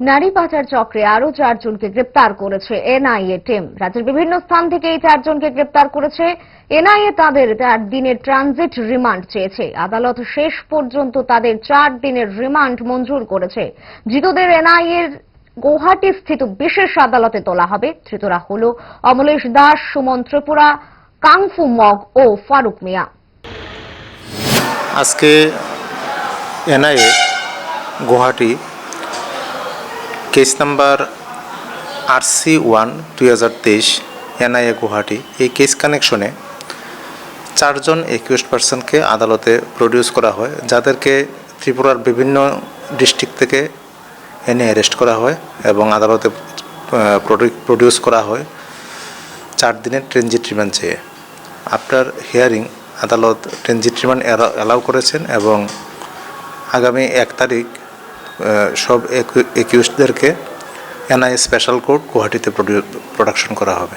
নারী পাচার চক্রে আরো 4 জনকে গ্রেপ্তার করেছে এনআইএ টিম। রাজ্যের বিভিন্ন স্থান থেকে এই 4 জনকে গ্রেপ্তার করেছে এনআইএ। তাদের 4 দিনের ট্রানজিট রিমান্ড চেয়েছে। আদালত শেষ পর্যন্ত তাদের 4 দিনের রিমান্ড মঞ্জুর করেছে। ধৃতদের এনআইএর গুয়াহাটি স্থিত বিশেষ আদালতে তোলা হবে। ধৃতরা হল অমলেশ দাস, সুমন ত্রিপুরা, কাংফু মগ ও ফারুক মিয়া। আজকে NIA Guwahati case number RC1/2023 NIA Guwahati এই কেস কানেকশনে 4 জন একিউজড পারসনকে আদালতে প্রডিউস করা হয়, যাদেরকে ত্রিপুরার বিভিন্ন ডিস্ট্রিক্ট থেকে এনে অ্যারেস্ট করা হয় এবং আদালতে প্রডিউস করা হয় 4 দিনের ট্রানজিট রিমান্ড চেয়ে। আফটার হিয়ারিং আদালত ট্রানজিট রিমান্ড অ্যালাউ করেছেন এবং আগামী 1 তারিখ সব একিউজডদেরকে এনআইএ স্পেশাল কোর্ট গুয়াহাটিতে প্রোডাকশন করা হবে।